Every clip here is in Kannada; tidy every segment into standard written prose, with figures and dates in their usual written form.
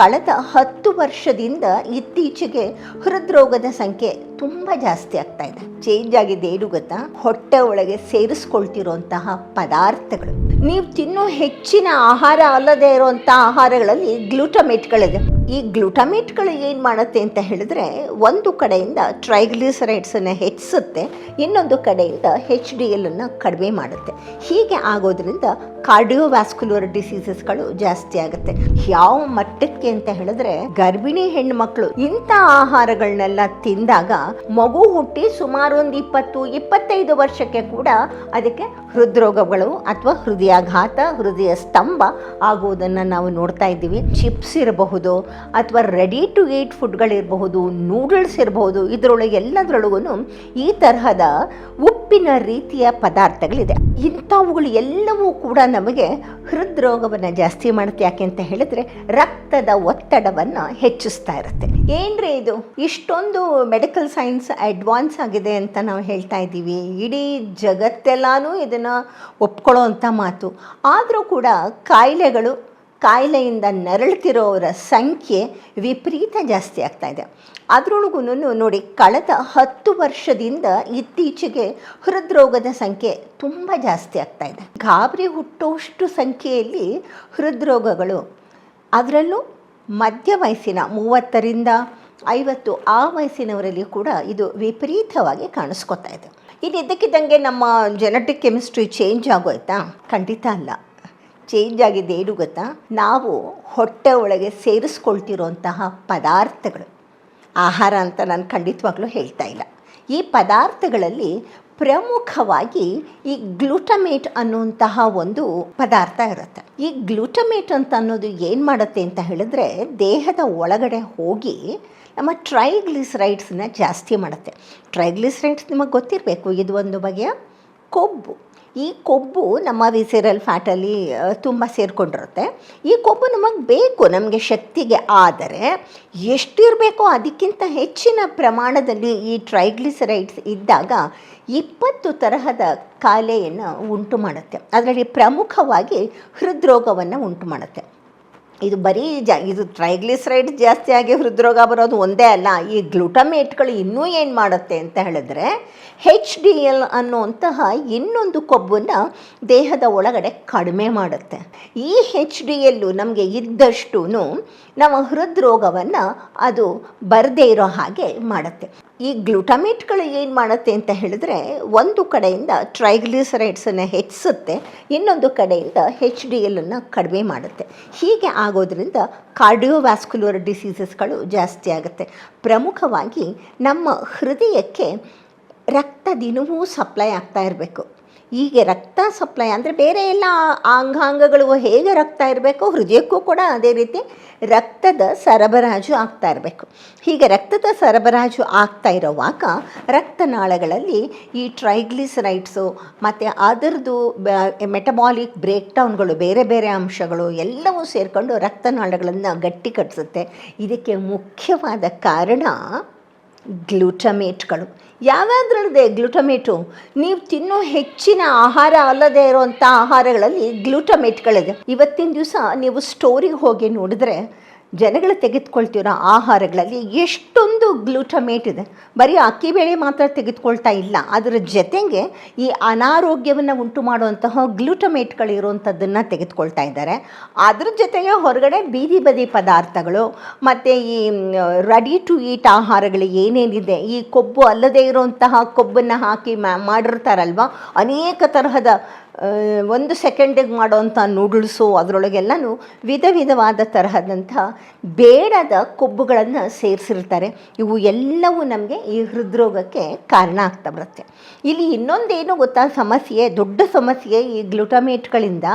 ಕಳೆದ 10 ವರ್ಷದಿಂದ ಇತ್ತೀಚೆಗೆ ಹೃದ್ರೋಗದ ಸಂಖ್ಯೆ ತುಂಬ ಜಾಸ್ತಿ ಆಗ್ತಾ ಇದೆ. ಚೇಂಜ್ ಆಗಿದೆ ಏನು ಗೊತ್ತಾ? ಹೊಟ್ಟೆ ಒಳಗೆ ಸೇರಿಸ್ಕೊಳ್ತಿರುವಂತಹ ಪದಾರ್ಥಗಳು, ನೀವು ತಿನ್ನೋ ಹೆಚ್ಚಿನ ಆಹಾರ ಅಲ್ಲದೆ ಇರುವಂಥ ಆಹಾರಗಳಲ್ಲಿ ಗ್ಲೂಟಮೇಟ್ಗಳಿದೆ. ಈ ಗ್ಲೂಟಮೇಟ್ಗಳು ಏನು ಮಾಡುತ್ತೆ ಅಂತ ಹೇಳಿದ್ರೆ, ಒಂದು ಕಡೆಯಿಂದ ಟ್ರೈಗ್ಲಿಸರೈಡ್ಸನ್ನು ಹೆಚ್ಚಿಸುತ್ತೆ, ಇನ್ನೊಂದು ಕಡೆಯಿಂದ HDL ಅನ್ನು ಕಡಿಮೆ ಮಾಡುತ್ತೆ. ಹೀಗೆ ಆಗೋದ್ರಿಂದ ಕಾರ್ಡಿಯೋವ್ಯಾಸ್ಕ್ಯುಲರ್ ಡಿಸೀಸಸ್ಗಳು ಜಾಸ್ತಿ ಆಗುತ್ತೆ. ಯಾವ ಮಟ್ಟಕ್ಕೆ ಅಂತ ಹೇಳಿದ್ರೆ, ಗರ್ಭಿಣಿ ಹೆಣ್ಣುಮಕ್ಕಳು ಇಂಥ ಆಹಾರಗಳನ್ನೆಲ್ಲ ತಿಂದಾಗ ಮಗು ಹುಟ್ಟಿ ಸುಮಾರು ಒಂದು 20-25 ವರ್ಷಕ್ಕೆ ಕೂಡ ಅದಕ್ಕೆ ಹೃದ್ರೋಗಗಳು ಅಥವಾ ಹೃದಯಾಘಾತ, ಹೃದಯ ಸ್ತಂಭ ಆಗುವುದನ್ನು ನಾವು ನೋಡ್ತಾ ಇದ್ದೀವಿ. ಚಿಪ್ಸ್ ಇರಬಹುದು ಅಥವಾ ರೆಡಿ ಟು ಈಟ್ ಫುಡ್ಗಳಿರಬಹುದು, ನೂಡಲ್ಸ್ ಇರಬಹುದು, ಇದರೊಳಗೆ ಎಲ್ಲದರೊಳಗೂ ಈ ತರಹದ ಉಪ್ಪಿನ ರೀತಿಯ ಪದಾರ್ಥಗಳಿದೆ. ಇಂಥವುಗಳು ಎಲ್ಲವೂ ಕೂಡ ನಮಗೆ ಹೃದ್ರೋಗವನ್ನು ಜಾಸ್ತಿ ಮಾಡುತ್ತೆ. ಯಾಕೆ ಅಂತ ಹೇಳಿದ್ರೆ, ರಕ್ತದ ಒತ್ತಡವನ್ನು ಹೆಚ್ಚಿಸ್ತಾ ಇರುತ್ತೆ. ಏನ್ರಿ ಇದು ಇಷ್ಟೊಂದು ಮೆಡಿಕಲ್ ಸೈನ್ಸ್ ಅಡ್ವಾನ್ಸ್ ಆಗಿದೆ ಅಂತ ನಾವು ಹೇಳ್ತಾ ಇದ್ದೀವಿ, ಇಡೀ ಜಗತ್ತೆಲ್ಲಾನು ಇದನ್ನು ಒಪ್ಕೊಳ್ಳೋ ಅಂಥ ಮಾತು. ಆದರೂ ಕೂಡ ಕಾಯಿಲೆಯಿಂದ ನರಳುತ್ತಿರೋರ ಸಂಖ್ಯೆ ವಿಪರೀತ ಜಾಸ್ತಿ ಆಗ್ತಾ ಇದೆ. ಅದರೊಳಗೂ ನೋಡಿ, ಕಳೆದ 10 ವರ್ಷದಿಂದ ಇತ್ತೀಚೆಗೆ ಹೃದ್ರೋಗದ ಸಂಖ್ಯೆ ತುಂಬ ಜಾಸ್ತಿ ಆಗ್ತಾ ಇದೆ. ಗಾಬರಿ ಹುಟ್ಟೋಷ್ಟು ಸಂಖ್ಯೆಯಲ್ಲಿ ಹೃದ್ರೋಗಗಳು, ಅದರಲ್ಲೂ ಮಧ್ಯ ವಯಸ್ಸಿನ 30ರಿಂದ 50 ಆ ವಯಸ್ಸಿನವರಲ್ಲಿ ಕೂಡ ಇದು ವಿಪರೀತವಾಗಿ ಕಾಣಿಸ್ಕೊತಾ ಇದೆ. ಇದು ಇದ್ದಕ್ಕಿದ್ದಂಗೆ ನಮ್ಮ ಜೆನೆಟಿಕ್ ಕೆಮಿಸ್ಟ್ರಿ ಚೇಂಜ್ ಆಗೋಯ್ತಾ? ಖಂಡಿತ ಅಲ್ಲ. ಚೇಂಜ್ ಆಗಿದೆ ಏನು ಗೊತ್ತಾ? ನಾವು ಹೊಟ್ಟೆ ಒಳಗೆ ಸೇರಿಸ್ಕೊಳ್ತಿರೋಂತಹ ಪದಾರ್ಥಗಳು, ಆಹಾರ ಅಂತ ನಾನು ಖಂಡಿತವಾಗ್ಲೂ ಹೇಳ್ತಾ ಇಲ್ಲ. ಈ ಪದಾರ್ಥಗಳಲ್ಲಿ ಪ್ರಮುಖವಾಗಿ ಈ ಗ್ಲೂಟಮೇಟ್ ಅನ್ನುವಂತಹ ಒಂದು ಪದಾರ್ಥ ಇರುತ್ತೆ. ಈ ಗ್ಲೂಟಮೇಟ್ ಅಂತ ಅನ್ನೋದು ಏನು ಮಾಡುತ್ತೆ ಅಂತ ಹೇಳಿದ್ರೆ, ದೇಹದ ಒಳಗಡೆ ಹೋಗಿ ನಮ್ಮ ಟ್ರೈಗ್ಲಿಸರೈಡ್ಸನ್ನ ಜಾಸ್ತಿ ಮಾಡುತ್ತೆ. ಟ್ರೈಗ್ಲಿಸರೈಡ್ಸ್ ನಿಮಗೆ ಗೊತ್ತಿರಬೇಕು, ಇದು ಒಂದು ಬಗೆಯ ಕೊಬ್ಬು. ಈ ಕೊಬ್ಬು ನಮ್ಮ ವಿಸೆರಲ್ ಫ್ಯಾಟಲ್ಲಿ ತುಂಬ ಸೇರಿಕೊಂಡಿರುತ್ತೆ. ಈ ಕೊಬ್ಬು ನಮಗೆ ಬೇಕು, ನಮಗೆ ಶಕ್ತಿಗೆ. ಆದರೆ ಎಷ್ಟಿರಬೇಕೋ ಅದಕ್ಕಿಂತ ಹೆಚ್ಚಿನ ಪ್ರಮಾಣದಲ್ಲಿ ಈ ಟ್ರೈಗ್ಲಿಸರೈಡ್ಸ್ ಇದ್ದಾಗ 20 ತರಹದ ಕಾಯಿಲೆಯನ್ನು ಉಂಟು ಮಾಡುತ್ತೆ. ಅದರಲ್ಲಿ ಪ್ರಮುಖವಾಗಿ ಹೃದ್ರೋಗವನ್ನು ಉಂಟು ಮಾಡುತ್ತೆ. ಇದು ಬರೀ ಇದು ಟ್ರೈಗ್ಲಿಸರೈಡ್ ಜಾಸ್ತಿ ಆಗಿ ಹೃದ್ರೋಗ ಬರೋದು ಒಂದೇ ಅಲ್ಲ. ಈ ಗ್ಲೂಟಮೇಟ್ಗಳು ಇನ್ನೂ ಏನು ಮಾಡುತ್ತೆ ಅಂತ ಹೇಳಿದ್ರೆ, HDL ಅನ್ನುವಂತಹ ಇನ್ನೊಂದು ಕೊಬ್ಬನ್ನು ದೇಹದ ಒಳಗಡೆ ಕಡಿಮೆ ಮಾಡುತ್ತೆ. ಈ HDL ನಮಗೆ ಇದ್ದಷ್ಟು ನಮ್ಮ ಹೃದ್ರೋಗವನ್ನು ಅದು ಬರದೇ ಇರೋ ಹಾಗೆ ಮಾಡುತ್ತೆ. ಈ ಗ್ಲೂಟಮೇಟ್ಗಳು ಏನು ಮಾಡುತ್ತೆ ಅಂತ ಹೇಳಿದ್ರೆ, ಒಂದು ಕಡೆಯಿಂದ ಟ್ರೈಗ್ಲಿಸರೈಡ್ಸನ್ನು ಹೆಚ್ಚಿಸುತ್ತೆ, ಇನ್ನೊಂದು ಕಡೆಯಿಂದ HDL ಅನ್ನು ಕಡಿಮೆ ಮಾಡುತ್ತೆ. ಹೀಗೆ ಆಗೋದ್ರಿಂದ ಕಾರ್ಡಿಯೋವ್ಯಾಸ್ಕ್ಯುಲರ್ ಡಿಸೀಸಸ್ಗಳು ಜಾಸ್ತಿ ಆಗುತ್ತೆ. ಪ್ರಮುಖವಾಗಿ ನಮ್ಮ ಹೃದಯಕ್ಕೆ ರಕ್ತ ದಿನವೂ ಸಪ್ಲೈ ಆಗ್ತಾ ಇರಬೇಕು. ಹೀಗೆ ರಕ್ತ ಸಪ್ಲೈ ಅಂದರೆ ಬೇರೆ ಎಲ್ಲ ಅಂಗಾಂಗಗಳು ಹೇಗೆ ರಕ್ತ ಇರಬೇಕು, ಹೃದಯಕ್ಕೂ ಕೂಡ ಅದೇ ರೀತಿ ರಕ್ತದ ಸರಬರಾಜು ಆಗ್ತಾ ಇರಬೇಕು. ಹೀಗೆ ರಕ್ತದ ಸರಬರಾಜು ಆಗ್ತಾ ಇರೋವಾಗ ರಕ್ತನಾಳಗಳಲ್ಲಿ ಈ ಟ್ರೈಗ್ಲಿಸರೈಡ್ಸು ಮತ್ತು ಅದರದ್ದು ಮೆಟಬಾಲಿಕ್ ಬ್ರೇಕ್ಡೌನ್ಗಳು, ಬೇರೆ ಬೇರೆ ಅಂಶಗಳು ಎಲ್ಲವೂ ಸೇರಿಕೊಂಡು ರಕ್ತನಾಳಗಳನ್ನು ಗಟ್ಟಿ ಕಟ್ಟಿಸುತ್ತೆ. ಇದಕ್ಕೆ ಮುಖ್ಯವಾದ ಕಾರಣ ಗ್ಲೂಟಮೇಟ್ಗಳು. ಯಾವ್ಯಾವುದ್ರಲ್ಲಿದೆ ಗ್ಲೂಟಮೇಟು? ನೀವು ತಿನ್ನೋ ಹೆಚ್ಚಿನ ಆಹಾರ ಅಲ್ಲದೆ ಇರುವಂಥ ಆಹಾರಗಳಲ್ಲಿ ಗ್ಲೂಟಮೇಟ್ಗಳಿದೆ. ಇವತ್ತಿನ ದಿವಸ ನೀವು ಸ್ಟೋರಿಗೆ ಹೋಗಿ ನೋಡಿದ್ರೆ, ಜನಗಳು ತೆಗೆದುಕೊಳ್ತಿರೋ ಆಹಾರಗಳಲ್ಲಿ ಎಷ್ಟೊಂದು ಗ್ಲೂಟಮೇಟ್ ಇದೆ. ಬರೀ ಅಕ್ಕಿ ಬೇಳೆ ಮಾತ್ರ ತೆಗೆದುಕೊಳ್ತಾ ಇಲ್ಲ, ಅದರ ಜೊತೆಗೆ ಈ ಅನಾರೋಗ್ಯವನ್ನು ಉಂಟು ಮಾಡುವಂತಹ ಗ್ಲೂಟಮೇಟ್ಗಳಿರುವಂಥದ್ದನ್ನು ತೆಗೆದುಕೊಳ್ತಾ ಇದ್ದಾರೆ. ಅದ್ರ ಜೊತೆಗೆ ಹೊರಗಡೆ ಬೀದಿ ಬದಿ ಪದಾರ್ಥಗಳು ಮತ್ತು ಈ ರೆಡಿ ಟು ಈಟ್ ಆಹಾರಗಳು ಏನೇನಿದೆ, ಈ ಕೊಬ್ಬು ಅಲ್ಲದೆ ಇರುವಂತಹ ಕೊಬ್ಬನ್ನು ಹಾಕಿ ಮಾಡಿರ್ತಾರಲ್ವ, ಅನೇಕ ತರಹದ 1 ಸೆಕೆಂಡಿಗೆ ಮಾಡೋವಂಥ ನೂಡಲ್ಸು, ಅದರೊಳಗೆಲ್ಲನೂ ವಿಧವಾದ ತರಹದಂಥ ಬೇಡದ ಕೊಬ್ಬುಗಳನ್ನು ಸೇರಿಸಿರ್ತಾರೆ. ಇವು ಎಲ್ಲವೂ ನಮಗೆ ಈ ಹೃದ್ರೋಗಕ್ಕೆ ಕಾರಣ ಆಗ್ತಾ ಬರುತ್ತೆ. ಇಲ್ಲಿ ಇನ್ನೊಂದೇನು ಗೊತ್ತಾ ಸಮಸ್ಯೆ, ದೊಡ್ಡ ಸಮಸ್ಯೆ ಈ ಗ್ಲೂಟಮೇಟ್ಗಳಿಂದ.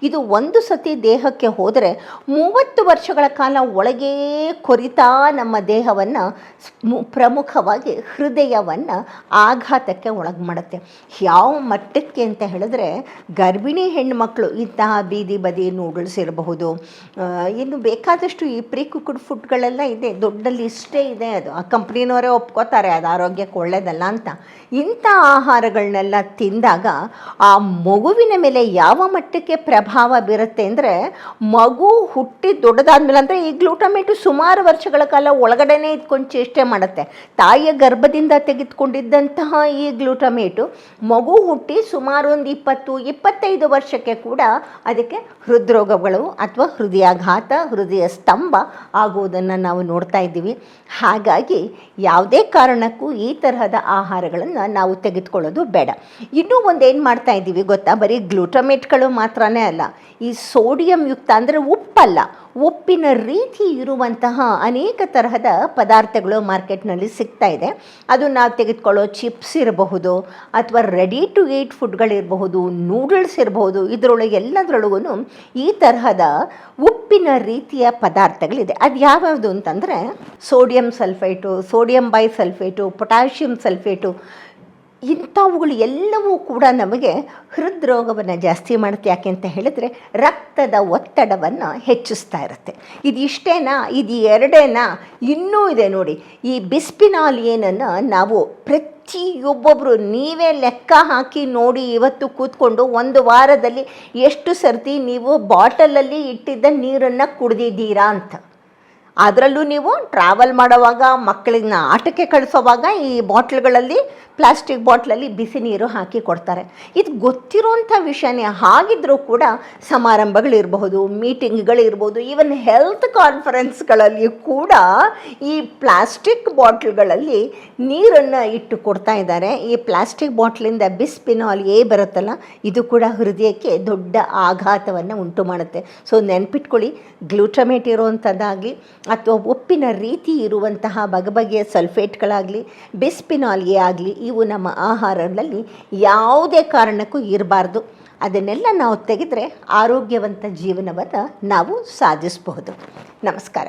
ಇದು ಒಂದು ಸತಿ ದೇಹಕ್ಕೆ ಹೋದರೆ 30 ವರ್ಷಗಳ ಕಾಲ ಒಳಗೇ ಕೊರಿತಾ ನಮ್ಮ ದೇಹವನ್ನು, ಪ್ರಮುಖವಾಗಿ ಹೃದಯವನ್ನು ಆಘಾತಕ್ಕೆ ಒಳಗೆ ಮಾಡುತ್ತೆ. ಯಾವ ಮಟ್ಟಕ್ಕೆ ಅಂತ ಹೇಳಿದ್ರೆ, ಗರ್ಭಿಣಿ ಹೆಣ್ಣುಮಕ್ಕಳು ಇಂತಹ ಬೀದಿ ಬದಿ ನೂಡಲ್ಸ್ ಇರಬಹುದು, ಇನ್ನು ಬೇಕಾದಷ್ಟು ಈ ಪ್ರೀ ಕುಕ್ಡ್ ಫುಡ್ಗಳೆಲ್ಲ ಇದೆ, ದೊಡ್ಡ ಲಿಸ್ಟೇ ಇದೆ. ಅದು ಆ ಕಂಪ್ನಿನವರೇ ಒಪ್ಕೋತಾರೆ ಅದು ಆರೋಗ್ಯಕ್ಕೆ ಒಳ್ಳೆಯದಲ್ಲ ಅಂತ. ಇಂಥ ಆಹಾರಗಳನ್ನೆಲ್ಲ ತಿಂದಾಗ ಆ ಮಗುವಿನ ಮೇಲೆ ಯಾವ ಮಟ್ಟಕ್ಕೆ ಪ್ರಭಾವ ಬೀರುತ್ತೆ ಅಂದರೆ, ಮಗು ಹುಟ್ಟಿ ದೊಡ್ಡದಾದ್ಮೇಲೆ ಅಂದರೆ ಈ ಗ್ಲೂಟಮೇಟು ಸುಮಾರು ವರ್ಷಗಳ ಕಾಲ ಒಳಗಡೆನೇ ಇದ್ಕೊಂಡು ಚೇಷ್ಟೆ ಮಾಡುತ್ತೆ. ತಾಯಿಯ ಗರ್ಭದಿಂದ ತೆಗೆದುಕೊಂಡಿದ್ದಂತಹ ಈ ಗ್ಲೂಟಮೇಟು ಮಗು ಹುಟ್ಟಿ ಸುಮಾರು ಒಂದು 20-25 ವರ್ಷಕ್ಕೆ ಕೂಡ ಅದಕ್ಕೆ ಹೃದ್ರೋಗಗಳು ಅಥವಾ ಹೃದಯಾಘಾತ, ಹೃದಯ ಸ್ತಂಭ ಆಗುವುದನ್ನು ನಾವು ನೋಡ್ತಾ ಇದ್ದೀವಿ. ಹಾಗಾಗಿ ಯಾವುದೇ ಕಾರಣಕ್ಕೂ ಈ ತರಹದ ಆಹಾರಗಳನ್ನು ನಾವು ತೆಗೆದುಕೊಳ್ಳೋದು ಬೇಡ. ಇನ್ನೂ ಒಂದೇನು ಮಾಡ್ತಾ ಇದ್ದೀವಿ ಗೊತ್ತಾ, ಬರೀ ಗ್ಲೂಟಮೇಟ್ಗಳು ಮಾತ್ರನೇ ಅಲ್ಲ, ಈ ಸೋಡಿಯಂ ಯುಕ್ತ ಅಂದರೆ ಉಪ್ಪಲ್ಲ, ಉಪ್ಪಿನ ರೀತಿ ಇರುವಂತಹ ಅನೇಕ ತರಹದ ಪದಾರ್ಥಗಳು ಮಾರ್ಕೆಟ್ನಲ್ಲಿ ಸಿಗ್ತಾ ಇದೆ. ಅದು ನಾವು ತೆಗೆದುಕೊಳ್ಳೋ ಚಿಪ್ಸ್ ಇರಬಹುದು ಅಥವಾ ರೆಡಿ ಟು ಈಟ್ ಫುಡ್ಗಳಿರಬಹುದು, ನೂಡಲ್ಸ್ ಇರಬಹುದು, ಇದರೊಳಗೆ ಎಲ್ಲದರೊಳಗೂ ಈ ತರಹದ ಉಪ್ಪಿನ ರೀತಿಯ ಪದಾರ್ಥಗಳಿದೆ. ಅದು ಯಾವ್ಯಾವುದು ಅಂತಂದರೆ sodium sulphate, sodium bisulphate, potassium sulphate, ಇಂಥವುಗಳು ಎಲ್ಲವೂ ಕೂಡ ನಮಗೆ ಹೃದ್ರೋಗವನ್ನು ಜಾಸ್ತಿ ಮಾಡುತ್ತೆ. ಯಾಕೆ ಅಂತ ಹೇಳಿದರೆ ರಕ್ತದ ಒತ್ತಡವನ್ನು ಹೆಚ್ಚಿಸ್ತಾ ಇರುತ್ತೆ. ಇದು ಇಷ್ಟೇನಾ, ಇದು ಎರಡೇನಾ, ಇನ್ನೂ ಇದೆ ನೋಡಿ. ಈ ಬಿಸ್ಪಿನಾಲ್ ಏನನ್ನು ನಾವು ಪ್ರತಿಯೊಬ್ಬೊಬ್ಬರು ನೀವೇ ಲೆಕ್ಕ ಹಾಕಿ ನೋಡಿ, ಇವತ್ತು ಕೂತ್ಕೊಂಡು ಒಂದು ವಾರದಲ್ಲಿ ಎಷ್ಟು ಸರ್ತಿ ನೀವು ಬಾಟಲಲ್ಲಿ ಇಟ್ಟಿದ್ದ ನೀರನ್ನು ಕುಡಿದಿದ್ದೀರಾ ಅಂತ. ಅದರಲ್ಲೂ ನೀವು ಟ್ರಾವೆಲ್ ಮಾಡೋವಾಗ, ಮಕ್ಕಳನ್ನ ಆಟಕ್ಕೆ ಕಳಿಸೋವಾಗ ಈ ಬಾಟ್ಲ್ಗಳಲ್ಲಿ, ಪ್ಲಾಸ್ಟಿಕ್ ಬಾಟ್ಲಲ್ಲಿ ಬಿಸಿ ನೀರು ಹಾಕಿ ಕೊಡ್ತಾರೆ. ಇದು ಗೊತ್ತಿರೋಂಥ ವಿಷಯನೇ. ಹಾಗಿದ್ರೂ ಕೂಡ ಸಮಾರಂಭಗಳಿರಬಹುದು, ಮೀಟಿಂಗ್ಗಳಿರ್ಬೋದು, ಈವನ್ ಹೆಲ್ತ್ ಕಾನ್ಫರೆನ್ಸ್ಗಳಲ್ಲಿ ಕೂಡ ಈ ಪ್ಲಾಸ್ಟಿಕ್ ಬಾಟ್ಲ್ಗಳಲ್ಲಿ ನೀರನ್ನು ಇಟ್ಟು ಕೊಡ್ತಾ ಇದ್ದಾರೆ. ಈ ಪ್ಲಾಸ್ಟಿಕ್ ಬಾಟ್ಲಿಂದ ಬಿಸ್ಪಿನಾಲ್ ಎ ಬರುತ್ತಲ್ಲ, ಇದು ಕೂಡ ಹೃದಯಕ್ಕೆ ದೊಡ್ಡ ಆಘಾತವನ್ನು ಉಂಟು ಮಾಡುತ್ತೆ. ಸೊ ನೆನ್ಪಿಟ್ಕೊಳ್ಳಿ, ಗ್ಲೂಟಮೇಟ್ ಇರುವಂಥದ್ದಾಗಲಿ ಅಥವಾ ಉಪ್ಪಿನ ರೀತಿ ಇರುವಂತಹ ಬಗೆಬಗೆಯ ಸಲ್ಫೇಟ್ಗಳಾಗಲಿ, ಬಿಸ್ಪಿನಾಲ್ ಎ ಆಗಲಿ, ಇವು ನಮ್ಮ ಆಹಾರಗಳಲ್ಲಿ ಯಾವುದೇ ಕಾರಣಕ್ಕೂ ಇರಬಾರ್ದು. ಅದನ್ನೆಲ್ಲ ನಾವು ತೆಗೆದರೆ ಆರೋಗ್ಯವಂತ ಜೀವನವನ್ನು ನಾವು ಸಾಧಿಸಬಹುದು. ನಮಸ್ಕಾರ.